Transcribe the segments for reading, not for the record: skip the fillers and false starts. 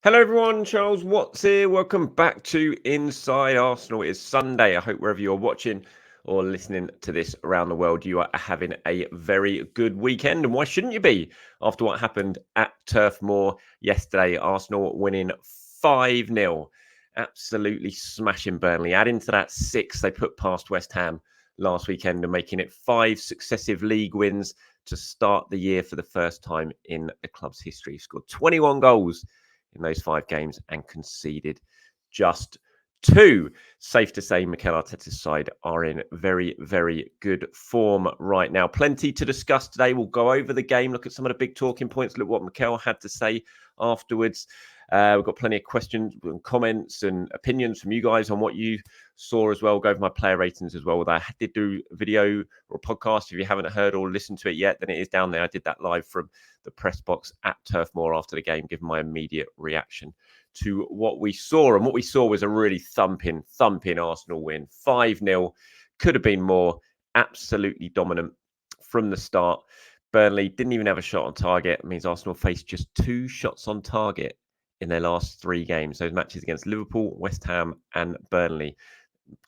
Hello, everyone. Charles Watts here. Welcome back to Inside Arsenal. It is Sunday. I hope wherever you're watching or listening to this around the world, you are having a very good weekend. And why shouldn't you be after what happened at Turf Moor yesterday? Arsenal winning 5-0. Absolutely smashing Burnley. Adding to that 6 they put past West Ham last weekend and making it 5 successive league wins to start the year for the first time in the club's history. Scored 21 goals in those 5 games and conceded just 2. Safe to say Mikel Arteta's side are in very, very good form right now. Plenty to discuss today. We'll go over the game, look at some of the big talking points, look what Mikel had to say afterwards. We've got plenty of questions and comments and opinions from you guys on what you saw as well. Go over my player ratings as well. I did do a video or a podcast. If you haven't heard or listened to it yet, then it is down there. I did that live from the press box at Turf Moor after the game, giving my immediate reaction to what we saw. And what we saw was a really thumping Arsenal win. 5-0. Could have been more. Absolutely dominant from the start. Burnley didn't even have a shot on target. It means Arsenal faced just 2 shots on target in their last 3 games. Those matches against Liverpool, West Ham and Burnley.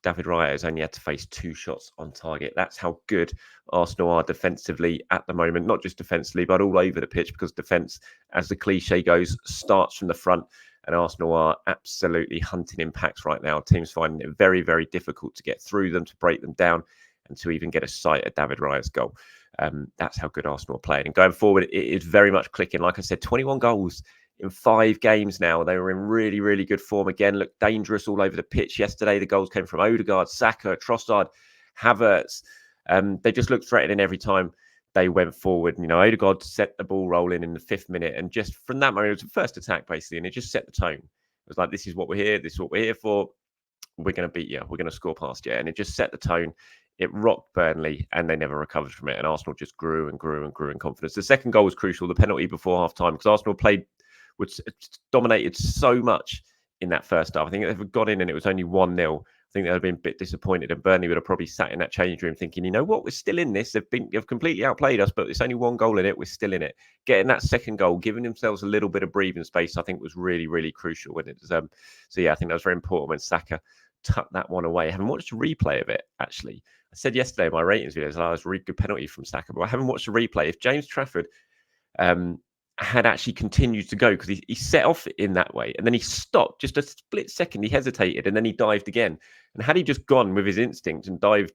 David Riot has only had to face 2 shots on target. That's how good Arsenal are defensively at the moment. Not just defensively, but all over the pitch, because defence, as the cliche goes, starts from the front. And Arsenal are absolutely hunting impacts right now. Teams finding it very, very difficult to get through them, to break them down, and to even get a sight at David Riot's goal. That's how good Arsenal are playing. And going forward, it is very much clicking. Like I said, 21 goals in 5 games now. They were in really, really good form again. Looked dangerous all over the pitch yesterday. The goals came from Odegaard, Saka, Trossard, Havertz. They just looked threatening every time they went forward. You know, Odegaard set the ball rolling in the 5th minute. And just from that moment, it was the first attack, basically. And it just set the tone. It was like, this is what we're here. This is what we're here for. We're going to beat you. We're going to score past you. And it just set the tone. It rocked Burnley and they never recovered from it. And Arsenal just grew and grew and grew in confidence. The second goal was crucial, the penalty before half-time, because Arsenal which dominated so much in that first half. I think if they'd gone in and it was only 1-0, I think they'd have been a bit disappointed, and Burnley would have probably sat in that change room thinking, you know what, we're still in this. They've completely outplayed us, but it's only 1 goal in it. We're still in it. Getting that second goal, giving themselves a little bit of breathing space, I think was really, really crucial. When it was, I think that was very important when Saka tucked that one away. I haven't watched a replay of it, actually. I said yesterday in my ratings videos, it was a really good penalty from Saka, but I haven't watched a replay. If James Trafford had actually continued to go, because he set off in that way and then he stopped just a split second, he hesitated and then he dived again, and had he just gone with his instinct and dived,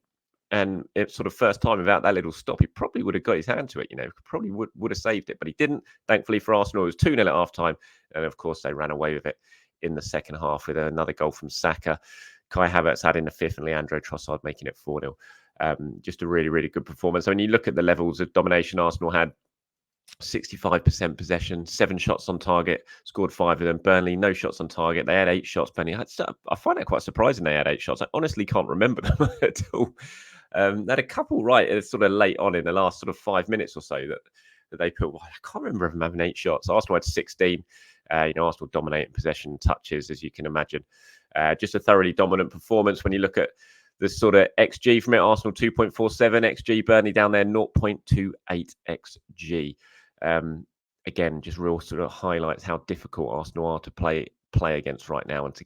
and it sort of first time without that little stop, he probably would have got his hand to it, probably would have saved it, but he didn't. Thankfully for Arsenal, it was 2-0 at half time, and of course they ran away with it in the second half with another goal from Saka, Kai Havertz adding the 5th, and Leandro Trossard making it 4-0. Just a really, really good performance. So when you look at the levels of domination, Arsenal had 65% possession, 7 shots on target, scored 5 of them. Burnley, no shots on target. They had 8 shots. Burnley, I find it quite surprising they had 8 shots. I honestly can't remember them at all. They had a couple right sort of late on in the last sort of 5 minutes or so that they put. Well, I can't remember them having 8 shots. Arsenal had 16. Arsenal dominating possession, touches, as you can imagine. Just a thoroughly dominant performance. When you look at the sort of XG from it, Arsenal 2.47 XG, Burnley down there 0.28 XG. Again, just real sort of highlights how difficult Arsenal are to play against right now and to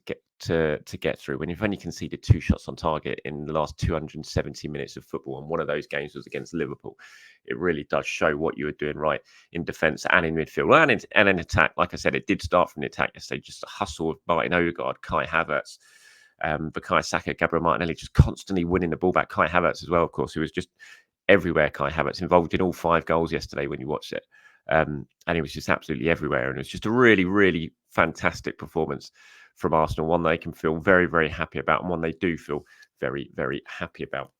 get through. When you've only conceded 2 shots on target in the last 270 minutes of football, and one of those games was against Liverpool, it really does show what you were doing right in defence and in midfield and in attack. Like I said, it did start from the attack yesterday, just a hustle of Martin Odegaard, Kai Havertz, Bukayo Saka, Gabriel Martinelli, just constantly winning the ball back. Kai Havertz as well, of course, who was just everywhere. Kai Havertz involved in all 5 goals yesterday when you watched it. And he was just absolutely everywhere. And it's just a really, really fantastic performance from Arsenal, one they can feel very, very happy about, and one they do feel very, very happy about.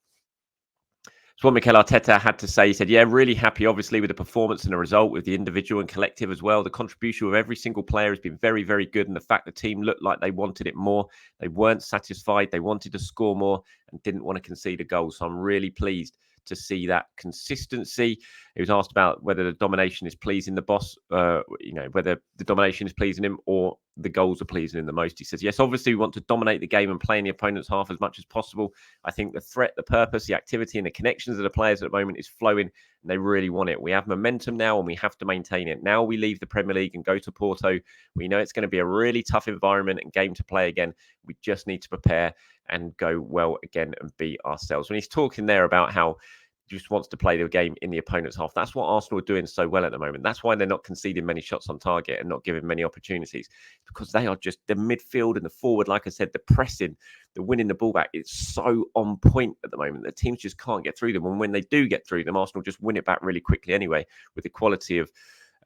So what Mikel Arteta had to say, he said, yeah, really happy, obviously, with the performance and the result, with the individual and collective as well. The contribution of every single player has been very, very good. And the fact the team looked like they wanted it more. They weren't satisfied. They wanted to score more and didn't want to concede a goal. So I'm really pleased to see that consistency. He was asked about whether the domination is pleasing the boss, whether the domination is pleasing him or the goals are pleasing him the most. He says, yes, obviously we want to dominate the game and play in the opponent's half as much as possible. I think the threat, the purpose, the activity and the connections of the players at the moment is flowing and they really want it. We have momentum now and we have to maintain it. Now we leave the Premier League and go to Porto. We know it's going to be a really tough environment and game to play again. We just need to prepare and go well again and be ourselves. When he's talking there about how he just wants to play the game in the opponent's half, that's what Arsenal are doing so well at the moment. That's why they're not conceding many shots on target and not giving many opportunities, because they are just the midfield and the forward, like I said, the pressing, the winning the ball back. It's so on point at the moment. The teams just can't get through them. And when they do get through them, Arsenal just win it back really quickly anyway, with the quality of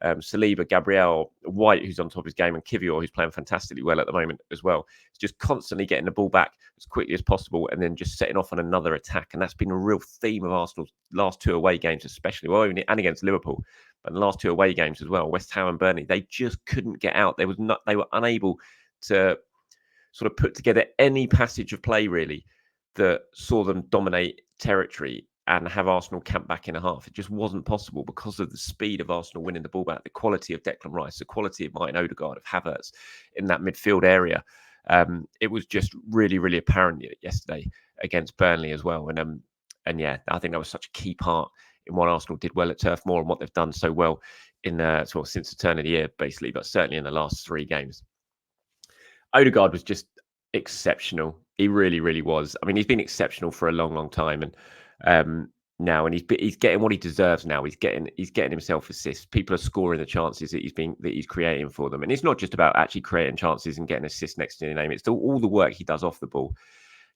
Saliba, Gabriel, White, who's on top of his game, and Kivior, who's playing fantastically well at the moment as well. It's just constantly getting the ball back as quickly as possible and then just setting off on another attack. And that's been a real theme of Arsenal's last two away games, especially, well, and against Liverpool, but the last two away games as well, West Ham and Burnley. They just couldn't get out. They were unable to sort of put together any passage of play, really, that saw them dominate territory and have Arsenal camp back in a half. It just wasn't possible because of the speed of Arsenal winning the ball back, the quality of Declan Rice, the quality of Martin Odegaard, of Havertz in that midfield area. It was just really, really apparent yesterday against Burnley as well. And yeah, I think that was such a key part in what Arsenal did well at Turf Moor and what they've done so well in since the turn of the year, basically, but certainly in the last three games. Odegaard was just exceptional. He really, really was. I mean, he's been exceptional for a long, long time, and now, and he's getting what he deserves now. He's getting himself assists. People are scoring the chances that he's creating for them, and it's not just about actually creating chances and getting assists next to your name. It's all the work he does off the ball.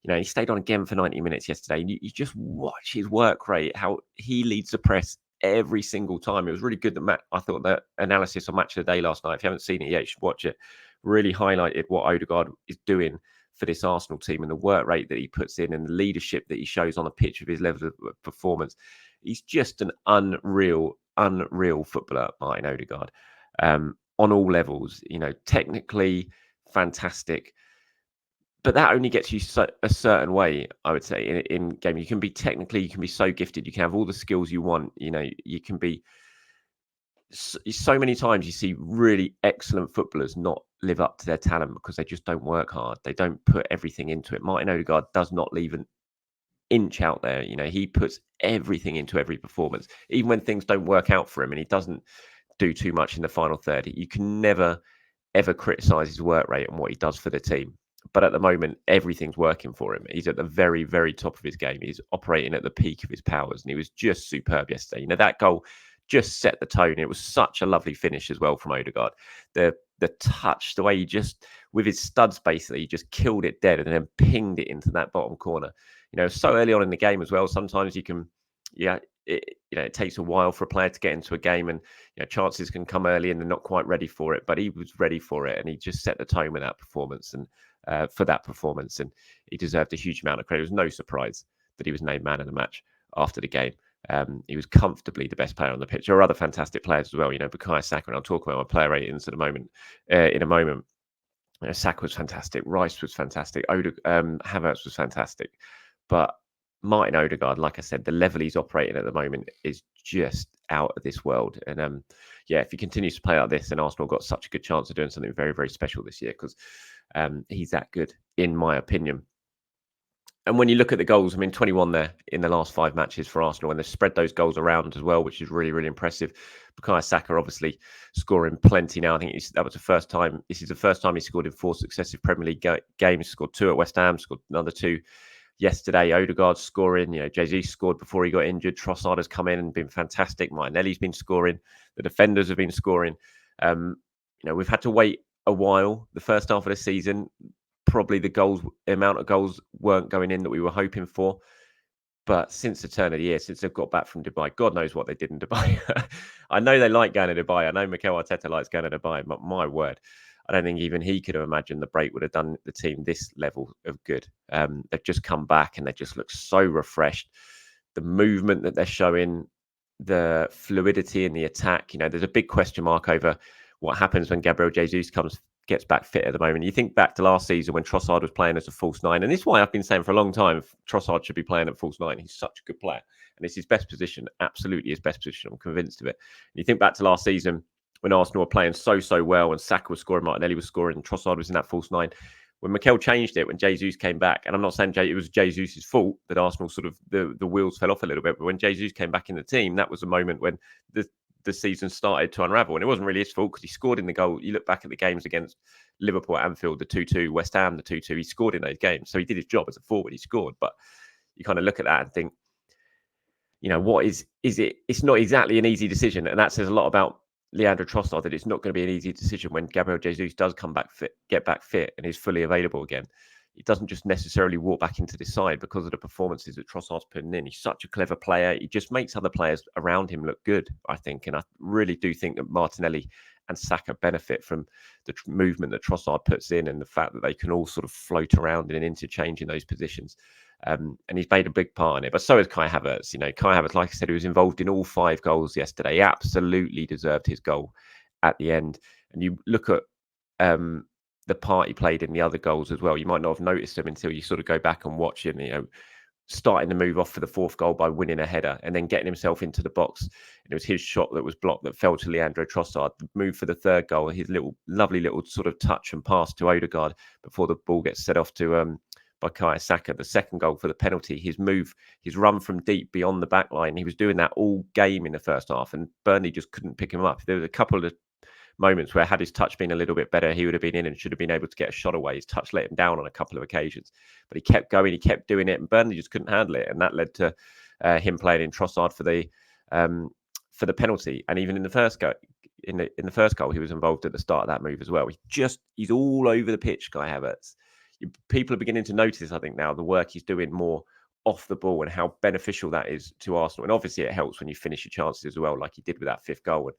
You know, he stayed on again for 90 minutes yesterday. You just watch his work rate, how he leads the press every single time. It was really good that I thought that analysis on Match of the Day last night, if you haven't seen it yet, you should watch it, really highlighted what Odegaard is doing for this Arsenal team and the work rate that he puts in and the leadership that he shows on a pitch with his level of performance. He's just an unreal footballer, Martin Odegaard, on all levels. You know, technically fantastic, but that only gets you a certain way, I would say, in game. You can be so gifted. You can have all the skills you want. You know, you can be. So many times you see really excellent footballers not live up to their talent because they just don't work hard. They don't put everything into it. Martin Odegaard does not leave an inch out there. You know, he puts everything into every performance, even when things don't work out for him and he doesn't do too much in the final third. You can never, ever criticize his work rate and what he does for the team. But at the moment, everything's working for him. He's at the very, very top of his game. He's operating at the peak of his powers, and he was just superb yesterday. You know, that goal just set the tone. It was such a lovely finish as well from Odegaard. The touch, the way he just, with his studs, basically, he just killed it dead and then pinged it into that bottom corner. You know, so early on in the game as well. Sometimes you can, it takes a while for a player to get into a game, and chances can come early and they're not quite ready for it. But he was ready for it, and he just set the tone with that performance and and he deserved a huge amount of credit. It was no surprise that he was named man of the match after the game. He was comfortably the best player on the pitch. There are other fantastic players as well, but Kai Saka, and I'll talk about my player ratings in a moment. Saka was fantastic. Rice was fantastic. Havertz was fantastic. But Martin Odegaard, like I said, the level he's operating at the moment is just out of this world. And if he continues to play like this, then Arsenal got such a good chance of doing something very, very special this year, because he's that good, in my opinion. And when you look at the goals, I mean, 21 there in the last 5 matches for Arsenal, and they've spread those goals around as well, which is really, really impressive. Bukayo Saka obviously scoring plenty now. I think that was the first time. This is the first time he scored in 4 successive Premier League games. Scored 2 at West Ham, scored another 2 yesterday. Odegaard scoring. Jesus scored before he got injured. Trossard has come in and been fantastic. Martinelli's been scoring. The defenders have been scoring. We've had to wait a while. The first half of the season, probably the amount of goals weren't going in that we were hoping for. But since the turn of the year, since they've got back from Dubai, God knows what they did in Dubai. I know they like going to Dubai. I know Mikel Arteta likes going to Dubai, but my word, I don't think even he could have imagined the break would have done the team this level of good. They've just come back and they just look so refreshed. The movement that they're showing, the fluidity in the attack, there's a big question mark over what happens when Gabriel Jesus comes gets back fit at the moment. You think back to last season when Trossard was playing as a false nine, and this is why I've been saying for a long time Trossard should be playing at false nine. He's such a good player, and it's his best position, absolutely his best position. I'm convinced of it. And you think back to last season when Arsenal were playing so well, and Saka was scoring, Martinelli was scoring, and Trossard was in that false nine. When Mikel changed it, when Jesus came back, and I'm not saying it was Jesus' fault that Arsenal sort of the wheels fell off a little bit, but when Jesus came back in the team, that was a moment when the season started to unravel. And it wasn't really his fault because he scored in the goal. You look back at the games against Liverpool at Anfield, the 2-2, West Ham, the 2-2, he scored in those games. So he did his job as a forward, he scored. But you kind of look at that and think, what is it? It's not exactly an easy decision. And that says a lot about Leandro Trossard, that it's not going to be an easy decision when Gabriel Jesus does come back fit, get back fit and is fully available again. He doesn't just necessarily walk back into this side because of the performances that Trossard's putting in. He's such a clever player. He just makes other players around him look good, I think. And I really do think that Martinelli and Saka benefit from the movement that Trossard puts in and the fact that they can all sort of float around and interchange in those positions. And he's made a big part in it. But so is Kai Havertz. Kai Havertz, like I said, he was involved in all 5 goals yesterday. He absolutely deserved his goal at the end. And you look at the part he played in the other goals as well. You might not have noticed him until you sort of go back and watch him, starting to move off for the 4th goal by winning a header and then getting himself into the box. And it was his shot that was blocked that fell to Leandro Trossard. The move for the 3rd goal, his lovely little sort of touch and pass to Odegaard before the ball gets set off to by Kai Saka. The 2nd goal for the penalty, his run from deep beyond the back line. He was doing that all game in the first half and Burnley just couldn't pick him up. There was a couple of moments where had his touch been a little bit better, he would have been in and should have been able to get a shot away. His touch let him down on a couple of occasions, but he kept going, he kept doing it, and Burnley just couldn't handle it, and that led to him playing in Trossard for the penalty. And even in the first goal, in the first goal, he was involved at the start of that move as well. He's all over the pitch, Kai Havertz. People are beginning to notice, I think, now the work he's doing more off the ball and how beneficial that is to Arsenal. And obviously, it helps when you finish your chances as well, like he did with that 5th goal.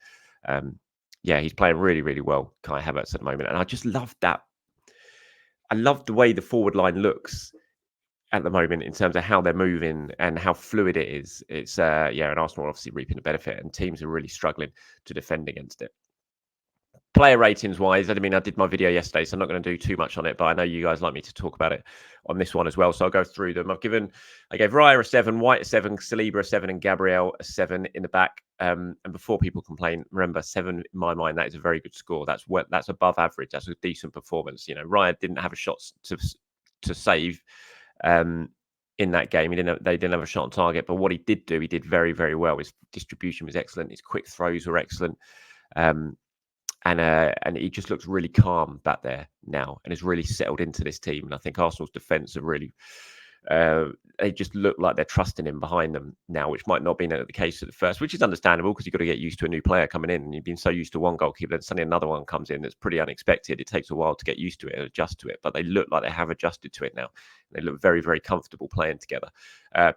And he's playing really, really well, Kai Havertz, at the moment. And I just love that. I love the way the forward line looks at the moment in terms of how they're moving and how fluid it is. It's, and Arsenal are obviously reaping the benefit and teams are really struggling to defend against it. Player ratings wise, I did my video yesterday, so I'm not going to do too much on it, but I know you guys like me to talk about it on this one as well. So I'll go through them. I gave Raya a 7, White a 7, Saliba a 7, and Gabriel a 7 in the back. And before people complain, remember 7 in my mind, that is a very good score. That's above average. That's a decent performance. Raya didn't have a shot to save in that game. They didn't have a shot on target, but what he did do, he did very, very well. His distribution was excellent. His quick throws were excellent. And he just looks really calm back there now and has really settled into this team. And I think Arsenal's defence are really, they just look like they're trusting him behind them now, which might not have been the case at the first, which is understandable because you've got to get used to a new player coming in. And you've been so used to one goalkeeper, then suddenly another one comes in that's pretty unexpected. It takes a while to get used to it and adjust to it, but they look like they have adjusted to it now. They look very, very comfortable playing together.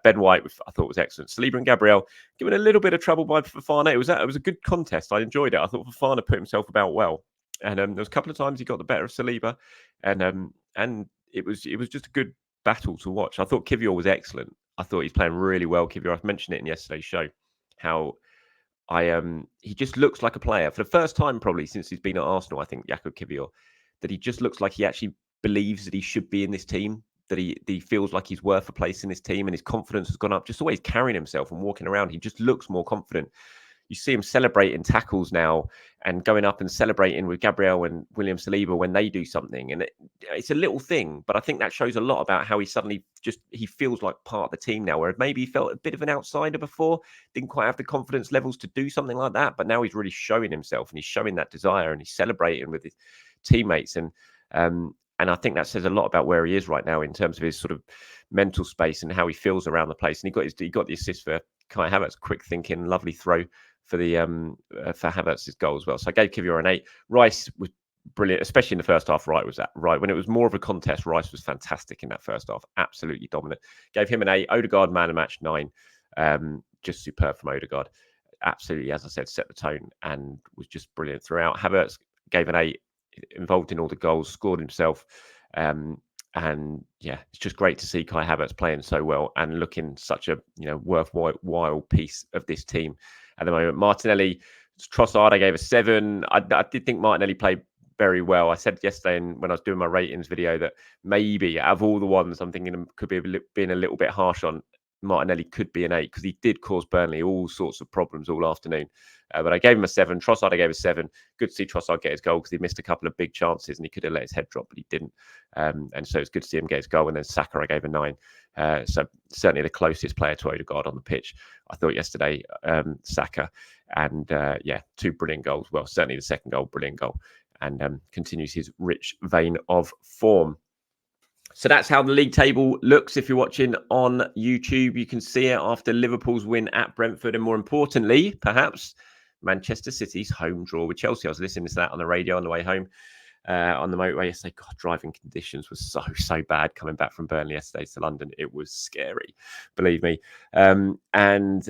Ben White, I thought was excellent. Saliba and Gabriel given a little bit of trouble by Fofana. It was a good contest. I enjoyed it. I thought Fofana put himself about well, and there was a couple of times he got the better of Saliba, and it was just a good battle to watch. I thought Kivior was excellent. I thought he's playing really well. Kivior, I mentioned it in yesterday's show, how he just looks like a player for the first time probably since he's been at Arsenal. I think Jakub Kivior, that he just looks like he actually believes that he should be in this team. That he feels like he's worth a place in this team and his confidence has gone up. Just the way he's carrying himself and walking around, he just looks more confident. You see him celebrating tackles now and going up and celebrating with Gabriel and William Saliba when they do something. And it's a little thing, but I think that shows a lot about how he suddenly he feels like part of the team now, where maybe he felt a bit of an outsider before, didn't quite have the confidence levels to do something like that. But now he's really showing himself and he's showing that desire and he's celebrating with his teammates. And I think that says a lot about where he is right now in terms of his sort of mental space and how he feels around the place. And he got the assist for Kai Havertz, quick thinking, lovely throw for for Havertz's goal as well. So I gave Kivior an 8. Rice was brilliant, especially in the first half. Right when it was more of a contest, Rice was fantastic in that first half, absolutely dominant. Gave him an 8. Odegaard man of match 9. Just superb from Odegaard. Absolutely, as I said, set the tone and was just brilliant throughout. Havertz gave an 8. Involved in all the goals, scored himself, and it's just great to see Kai Havertz playing so well and looking such a worthwhile piece of this team at the moment. Martinelli, Trossard, I gave a 7. I did think Martinelli played very well. I said yesterday when I was doing my ratings video that maybe out of all the ones I'm thinking could be being a little bit harsh on, Martinelli could be an 8 because he did cause Burnley all sorts of problems all afternoon. But I gave him a 7. Trossard I gave a 7. Good to see Trossard get his goal because he missed a couple of big chances and he could have let his head drop, but he didn't. And so it's good to see him get his goal. And then Saka I gave a 9. So certainly the closest player to Odegaard on the pitch. I thought yesterday, Saka, and 2 brilliant goals. Well, certainly the second goal, brilliant goal, and continues his rich vein of form. So that's how the league table looks. If you're watching on YouTube, you can see it after Liverpool's win at Brentford. And more importantly, perhaps, Manchester City's home draw with Chelsea. I was listening to that on the radio on the way home on the motorway yesterday. God, driving conditions were so bad coming back from Burnley yesterday to London. It was scary, believe me. So I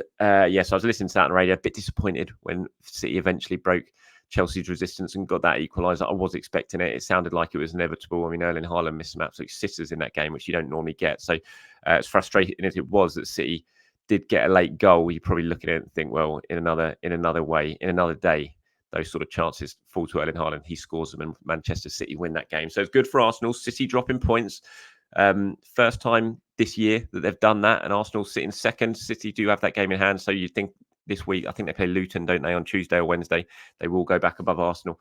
was listening to that on the radio. A bit disappointed when City eventually broke Chelsea's resistance and got that equaliser. I was expecting it. It sounded like it was inevitable. I mean, Erling Haaland missed some absolute sitters in that game, which you don't normally get. So as frustrating as it was that City did get a late goal, you're probably looking at it and think, well, in another day, those sort of chances fall to Erling Haaland. He scores them and Manchester City win that game. So it's good for Arsenal. City dropping points. First time this year that they've done that, and Arsenal sitting second. City do have that game in hand. So you think this week, I think they play Luton, don't they, on Tuesday or Wednesday? They will go back above Arsenal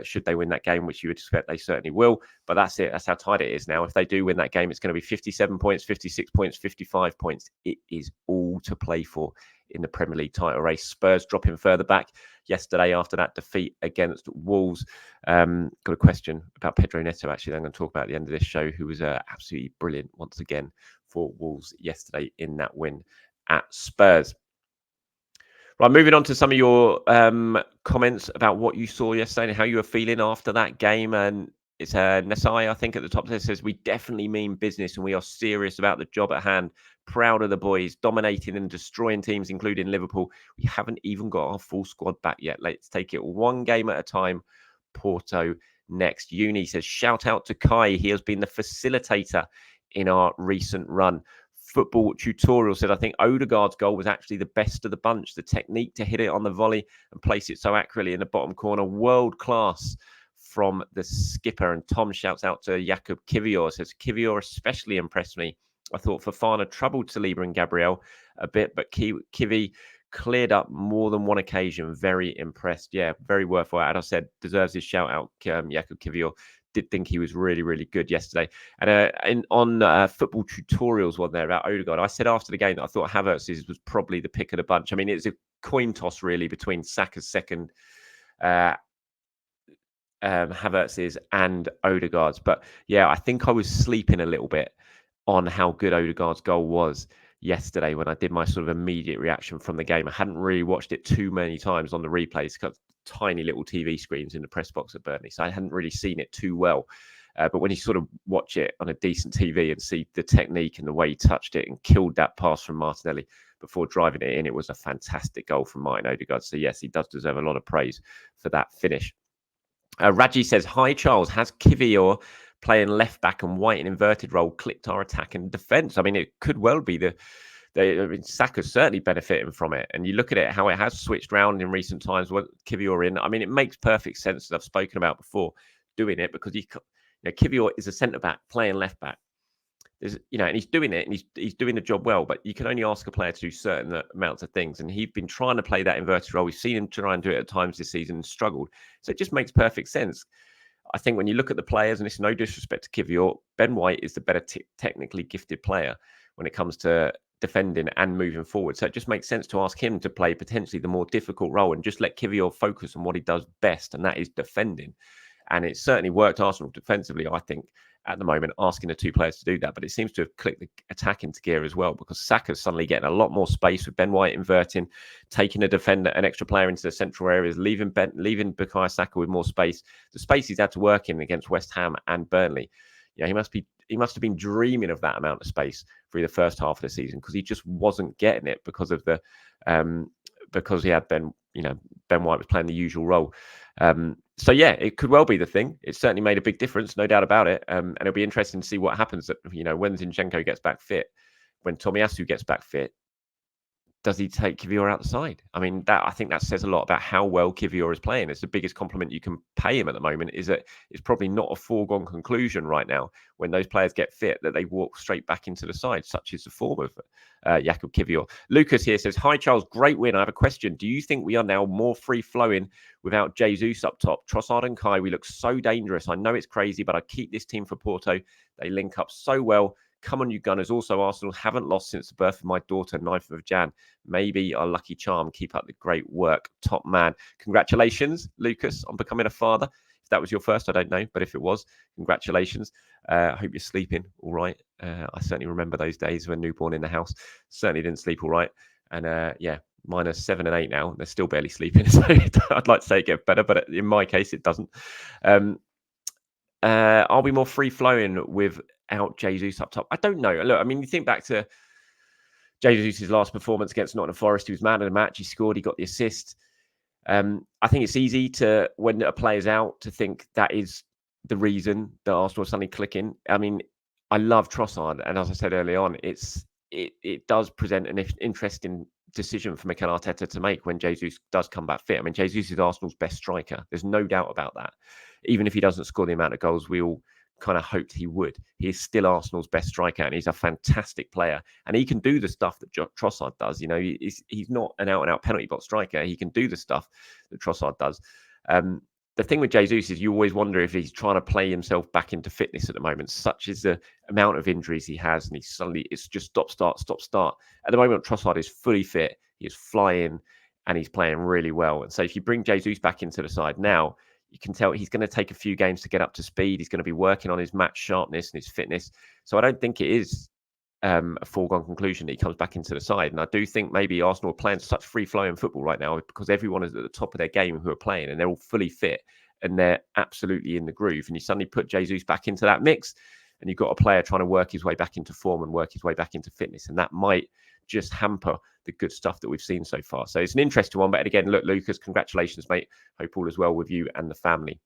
should they win that game, which you would expect they certainly will. But that's it. That's how tight it is now. If they do win that game, it's going to be 57 points, 56 points, 55 points. It is all to play for in the Premier League title race. Spurs dropping further back yesterday after that defeat against Wolves. Got a question about Pedro Neto, actually, that I'm going to talk about at the end of this show, who was absolutely brilliant once again for Wolves yesterday in that win at Spurs. Right, moving on to some of your comments about what you saw yesterday and how you were feeling after that game. And it's Nesai, I think, at the top there says, we definitely mean business and we are serious about the job at hand. Proud of the boys, dominating and destroying teams, including Liverpool. We haven't even got our full squad back yet. Let's take it one game at a time. Porto next. Uni says, shout out to Kai. He has been the facilitator in our recent run. Football Tutorial said, I think Odegaard's goal was actually the best of the bunch. The technique to hit it on the volley and place it so accurately in the bottom corner. World class from the skipper. And Tom shouts out to Jakub Kivior. Says, Kivior especially impressed me. I thought Fofana troubled Saliba and Gabriel a bit, but Kivi cleared up more than one occasion. Very impressed. Yeah, very worthwhile. As I said, deserves his shout out, Jakub Kivior. Did think he was really, really good yesterday. And on Football Tutorials one there about Odegaard, I said after the game that I thought Havertz was probably the pick of the bunch. I mean, it's a coin toss really between Saka's second, Havertz's and Odegaard's. But yeah, I think I was sleeping a little bit on how good Odegaard's goal was yesterday when I did my sort of immediate reaction from the game. I hadn't really watched it too many times on the replays because tiny little TV screens in the press box at Burnley, so I hadn't really seen it too well. But when you sort of watch it on a decent TV and see the technique and the way he touched it and killed that pass from Martinelli before driving it in, it was a fantastic goal from Martin Odegaard. So yes, he does deserve a lot of praise for that finish. Raji says, hi Charles, has Kivior playing left back and White in inverted role clicked our attack and defence? I mean, it could well be Saka's certainly benefiting from it. And you look at it, how it has switched round in recent times with Kivior in. I mean, it makes perfect sense, as I've spoken about before, doing it because Kivior is a centre-back playing left-back. And he's doing it and he's doing the job well, but you can only ask a player to do certain amounts of things. And he's been trying to play that inverted role. We've seen him try and do it at times this season and struggled. So it just makes perfect sense. I think when you look at the players, and it's no disrespect to Kivior, Ben White is the better technically gifted player when it comes to defending and moving forward. So it just makes sense to ask him to play potentially the more difficult role and just let Kivior focus on what he does best, and that is defending. And it certainly worked Arsenal defensively, I think, at the moment, asking the two players to do that. But it seems to have clicked the attack into gear as well, because Saka's suddenly getting a lot more space with Ben White inverting, taking a defender, an extra player into the central areas, leaving Bukayo Saka with more space. The space he's had to work in against West Ham and Burnley. He must have been dreaming of that amount of space through the first half of the season, because he just wasn't getting it because of because he had Ben White was playing the usual role. So yeah, it could well be the thing. It certainly made a big difference, no doubt about it. And it'll be interesting to see what happens when Zinchenko gets back fit, when Tomiyasu gets back fit. does he take Kivior out the side? I mean, I think that says a lot about how well Kivior is playing. It's the biggest compliment you can pay him at the moment, is that it's probably not a foregone conclusion right now when those players get fit that they walk straight back into the side, such is the form of Jakub Kivior. Lucas here says, "Hi Charles, great win. I have a question. Do you think we are now more free-flowing without Jesus up top? Trossard and Kai, we look so dangerous. I know it's crazy, but I keep this team for Porto. They link up so well. Come on, you Gunners. Also, Arsenal haven't lost since the birth of my daughter, 9th of Jan. Maybe our lucky charm. Keep up the great work. Top man." Congratulations, Lucas, on becoming a father. If that was your first, I don't know. But if it was, congratulations. I hope you're sleeping all right. I certainly remember those days when newborn in the house. Certainly didn't sleep all right. And yeah, mine are 7 and 8 now. They're still barely sleeping. So I'd like to say it gets better, but in my case, it doesn't. Are we more free-flowing without Jesus up top? I don't know. Look, I mean, you think back to Jesus' last performance against Nottingham Forest. He was man of the match. He scored. He got the assist. I think it's easy to, when a player's out, to think that is the reason that Arsenal are suddenly clicking. I mean, I love Trossard, and as I said early on, it does present an interesting decision for Mikel Arteta to make when Jesus does come back fit. I mean, Jesus is Arsenal's best striker. There's no doubt about that. Even if he doesn't score the amount of goals we all kind of hoped he would, he is still Arsenal's best striker, and he's a fantastic player. And he can do the stuff that Trossard does. You know, he's not an out-and-out penalty box striker. He can do the stuff that Trossard does. The thing with Jesus is you always wonder if he's trying to play himself back into fitness at the moment. Such is the amount of injuries he has, and it's just stop, start, stop, start. At the moment, Trossard is fully fit. He is flying, and he's playing really well. And so if you bring Jesus back into the side now, you can tell he's going to take a few games to get up to speed. He's going to be working on his match sharpness and his fitness. So I don't think it is a foregone conclusion that he comes back into the side. And I do think maybe Arsenal are playing such free-flowing football right now because everyone is at the top of their game who are playing, and they're all fully fit and they're absolutely in the groove. And you suddenly put Jesus back into that mix, and you've got a player trying to work his way back into form and work his way back into fitness. And that might just hamper the good stuff that we've seen so far. So it's an interesting one. But again, look, Lucas, congratulations, mate. Hope all is well with you and the family.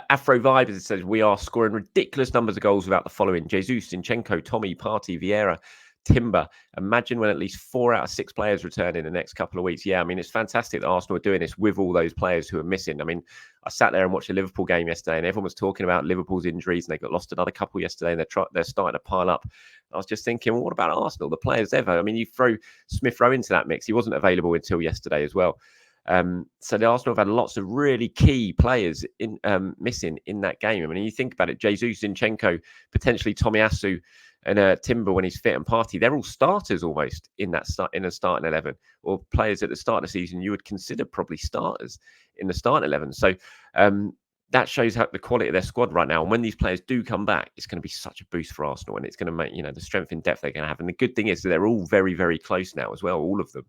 Afro Vibe, as it says, we are scoring ridiculous numbers of goals without the following: Jesus, Zinchenko, Tommy, Partey, Vieira, Timber. Imagine when at least 4 out of 6 players return in the next couple of weeks. Yeah, I mean, it's fantastic that Arsenal are doing this with all those players who are missing. I mean, I sat there and watched a Liverpool game yesterday, and everyone was talking about Liverpool's injuries, and they got lost another couple yesterday, and they're starting to pile up. I was just thinking, well, what about Arsenal, the players ever? I mean, you throw Smith Rowe into that mix. He wasn't available until yesterday as well. So the Arsenal have had lots of really key players in missing in that game. I mean, you think about it: Jesus, Zinchenko, potentially Tomiyasu, and Timber when he's fit, and Partey. They're all starters almost in a starting 11, or players at the start of the season you would consider probably starters in the starting 11. So that shows how the quality of their squad right now. And when these players do come back, it's going to be such a boost for Arsenal, and it's going to make, you know, the strength in depth they're going to have. And the good thing is that they're all very, very close now as well, all of them.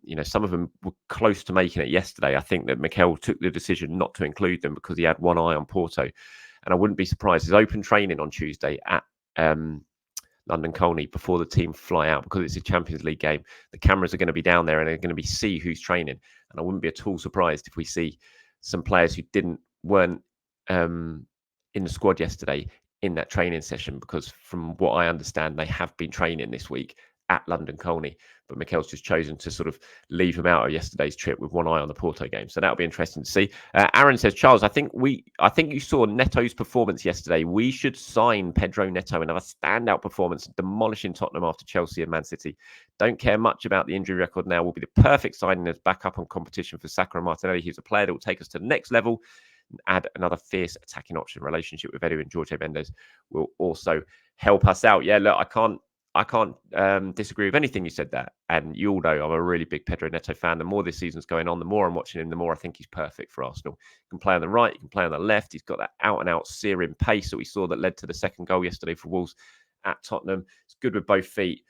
You know, some of them were close to making it yesterday. I think that Mikel took the decision not to include them because he had one eye on Porto. And I wouldn't be surprised. There's open training on Tuesday at London Colney before the team fly out, because it's a Champions League game. The cameras are going to be down there and they're going to see who's training. And I wouldn't be at all surprised if we see some players who weren't in the squad yesterday in that training session, because from what I understand, they have been training this week at London Colney, but Mikel's just chosen to sort of leave him out of yesterday's trip with one eye on the Porto game. So that'll be interesting to see. Aaron says, Charles, I think you saw Neto's performance yesterday. We should sign Pedro Neto and have a standout performance, demolishing Tottenham after Chelsea and Man City. Don't care much about the injury record now. Will be the perfect signing as backup on competition for Saka and Martinelli. He's a player that will take us to the next level and add another fierce attacking option. Relationship with Edu and Jorge Mendes will also help us out. Yeah, look, I can't disagree with anything you said there. And you all know I'm a really big Pedro Neto fan. The more this season's going on, the more I'm watching him, the more I think he's perfect for Arsenal. He can play on the right, he can play on the left. He's got that out-and-out searing pace that we saw that led to the second goal yesterday for Wolves at Tottenham. It's good with both feet.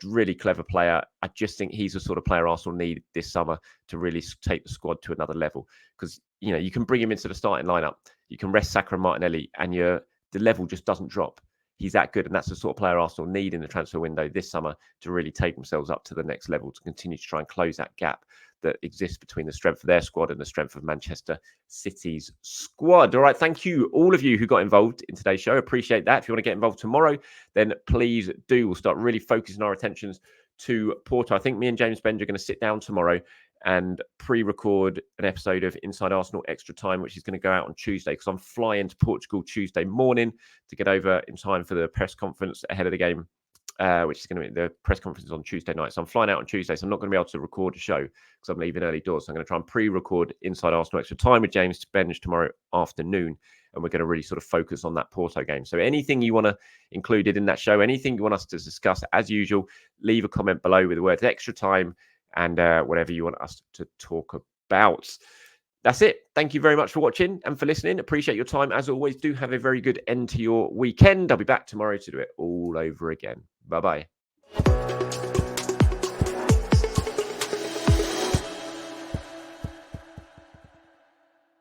Really clever player. I just think he's the sort of player Arsenal need this summer to really take the squad to another level. Because, you know, you can bring him into the starting lineup. You can rest Saka and Martinelli, and the level just doesn't drop. He's that good, and that's the sort of player Arsenal need in the transfer window this summer to really take themselves up to the next level, to continue to try and close that gap that exists between the strength of their squad and the strength of Manchester City's squad. All right, thank you, all of you who got involved in today's show. Appreciate that. If you want to get involved tomorrow, then please do. We'll start really focusing our attentions to Porto. I think me and James Benge are going to sit down tomorrow and pre-record an episode of Inside Arsenal Extra Time, which is going to go out on Tuesday, because I'm flying to Portugal Tuesday morning to get over in time for the press conference ahead of the game, which is going to be the press conference on Tuesday night. So I'm flying out on Tuesday, so I'm not going to be able to record a show because I'm leaving early doors. So I'm going to try and pre-record Inside Arsenal Extra Time with James Benge tomorrow afternoon, and we're going to really sort of focus on that Porto game. So anything you want to include in that show, anything you want us to discuss, as usual, leave a comment below with the words Extra Time and whatever you want us to talk about. That's it. Thank you very much for watching and for listening. Appreciate your time. As always, do have a very good end to your weekend. I'll be back tomorrow to do it all over again. Bye-bye.